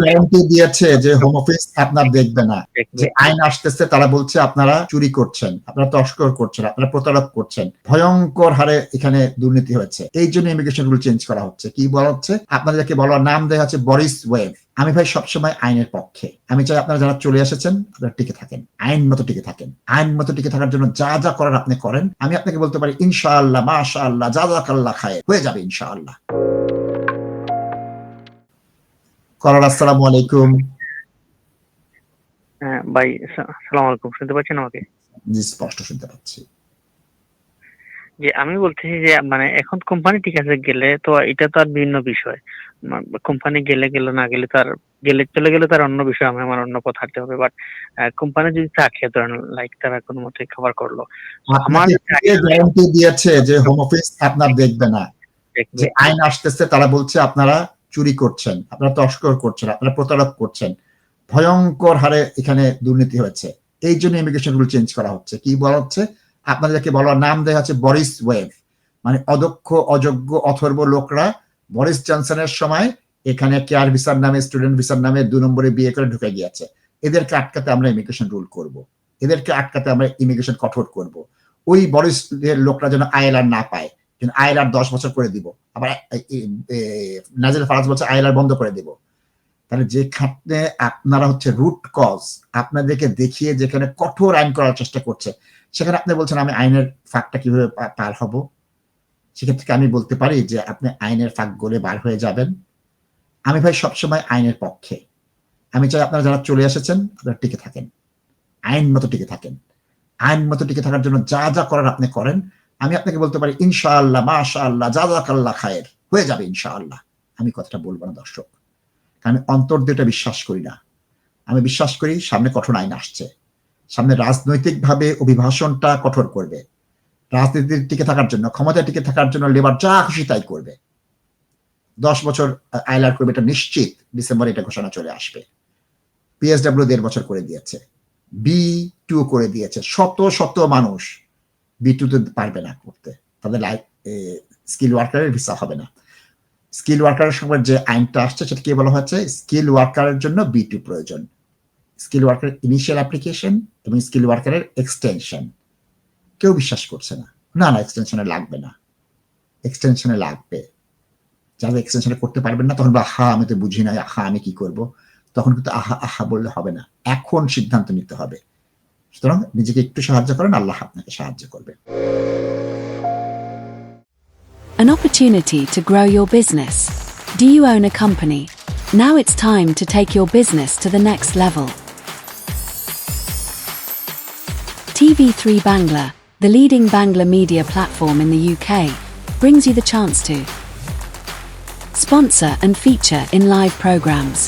Guarantee দিয়েছে যে home office আপনার দেখবে না, যে আইন আসতেছে তারা বলছে আপনারা চুরি করছেন, আপনারা তস্কর করছেন, আপনারা প্রতারক করছেন, ভয়ঙ্কর হারে এখানে দুর্নীতি হয়েছে। এই জন্য ইমিগ্রেশন রুল চেঞ্জ করা হচ্ছে। কি বলা হচ্ছে? আপনাদেরকে বলার নাম দেওয়া হচ্ছে বরিস ওয়েভ। আমি ভাই সবসময় আইনের পক্ষে। আমি চাই আপনারা যারা চলে এসেছেন আপনারা টিকে থাকেন, আইন মতো টিকে থাকেন। আইন মতো টিকে থাকার জন্য যা যা করার আপনি করেন। আমি আপনাকে বলতে পারি ইনশাআল্লাহ, মাশাআল্লাহ, জাযাকাল্লাহ খায়র, হয়ে যাবে ইনশাআল্লাহ। কলার আসসালামু আলাইকুম। হ্যাঁ ভাই, আসসালামু আলাইকুম। শুনতে পাচ্ছেন আমাকে? জি, স্পষ্ট শুনতে পাচ্ছি। যে আমি বলতেছি যে মানে এখন কোম্পানি ঠিক আছে গেলে তো এটা তো আর ভিন্ন বিষয়। কোম্পানি গেলে গেল, না গেলে তার চলে গেলে তার অন্য বিষয়, আমার অন্য পথ হাঁটতে হবে। বাট কোম্পানি যদি থাকে, ধরেন লাইক তারা কোনো মতে কভার করলো, আমার আপনাকে কে গ্যারান্টি দিয়েছে যে হোম অফিস আপনার দেখবে না, যে আইন আসতেছে তারা বলছে আপনারা চুরি করছেন, আপনারা তস্কর করছেন, আপনারা প্রতারক করছেন, ভয়ঙ্কর হারে এখানে দুর্নীতি হয়েছে। এই জন্য ইমিগ্রেশন রুল চেঞ্জ করা হচ্ছে। কি বলা হচ্ছে? আপনাদেরকে বলার নাম দেওয়া হচ্ছে বরিস ওয়েভ। মানে অদক্ষ, অযোগ্য, অথর্ব লোকরা বরিস জনসনের সময় এখানে কেয়ার ভিসার নামে, স্টুডেন্ট ভিসার নামে 2 নম্বরে বিয়ে করে ঢুকে গিয়েছে। এদেরকে আটকাতে আমরা ইমিগ্রেশন রুল করব। এদেরকে আটকাতে আমরা ইমিগ্রেশন কঠোর করব। ওই বরিস লোকরা যেন আইএলআর না পায়, যেন আইএলআর 10 বছর করে দিব। আবার নাজিল ফারাজ বলছে আইএলআর বন্ধ করে দিব। তাহলে যেখানে আপনারা হচ্ছে রুট কজ আপনাদেরকে দেখিয়ে যেখানে কঠোর আইন করার চেষ্টা করছে, সেখানে আপনি বলছেন আমি আইনের ফাঁকটা কিভাবে পার হব? সেক্ষেত্রে আমি বলতে পারি যে আপনি আইনের ফাঁক গলে বার হয়ে যাবেন। আমি ভাই সবসময় আইনের পক্ষে। আমি চাই আপনারা যারা চলে এসেছেন আপনারা টিকে থাকেন, আইন মতো টিকে থাকেন। আইন মতো টিকে থাকার জন্য যা যা করার আপনি করেন। আমি আপনাকে বলতে পারি ইনশাআল্লাহ, মাশাআল্লাহ, জাযাকাল্লাহ খায়র, হয়ে যাবে ইনশাআল্লাহ। আমি কথাটা বলবো না দর্শক, আমি অন্তর দিয়ে এটা বিশ্বাস করি না। আমি বিশ্বাস করি সামনে কঠোর আইন আসছে, সামনে রাজনৈতিকভাবে অভিভাষণটা কঠোর করবে। রাজনীতির টিকে থাকার জন্য, ক্ষমতায় টিকে থাকার জন্য লেবার যা খুশি তাই করবে। 10 বছর আইলার করবে, এটা নিশ্চিত। ডিসেম্বরে এটা ঘোষণা চলে আসবে। পিএসডব্লিউ 1.5 বছর করে দিয়েছে, B2 করে দিয়েছে। শত শত মানুষ B2 তে পারবে না করতে, তাদের স্কিল ওয়ার্কারের ভিসা হবে না। স্কিল ওয়ার্কারের সময় যে আইনটা আসছে সেটা কি বলা হচ্ছে? স্কিল ওয়ার্কারের জন্য B2 প্রয়োজন। স্কিল ওয়ার্কারের ইনিশিয়াল অ্যাপ্লিকেশন এবং স্কিল ওয়ার্কারের এক্সটেনশন। কেউ বিশ্বাস করছে না, না না এক্সটেনশনে লাগবে না, এক্সটেনশনে লাগবে। যারা এক্সটেনশনে করতে পারবেন না তখন আহা আমি তো বুঝি না, আহা আমি কি করব, তখন কিন্তু আহা আহা বললে হবে না, এখন সিদ্ধান্ত নিতে হবে। সুতরাং নিজেকে একটু সাহায্য করেন, আল্লাহ আপনাকে সাহায্য করবে। An opportunity to grow your business. Do you own a company? Now it's time to take your business to the next level. TV3 Bangla, the leading Bangla media platform in the UK, brings you the chance to sponsor and feature in live programs.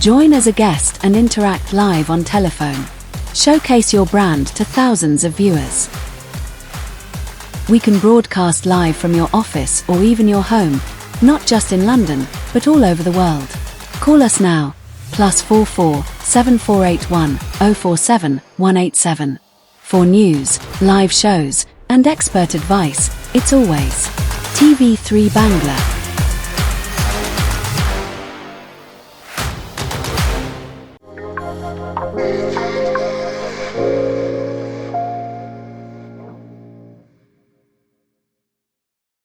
Join as a guest and interact live on telephone. Showcase your brand to thousands of viewers. We can broadcast live from your office or even your home, not just in London, but all over the world. Call us now, +44 7481 047 187. For news, live shows, and expert advice, it's always TV3 Bangla.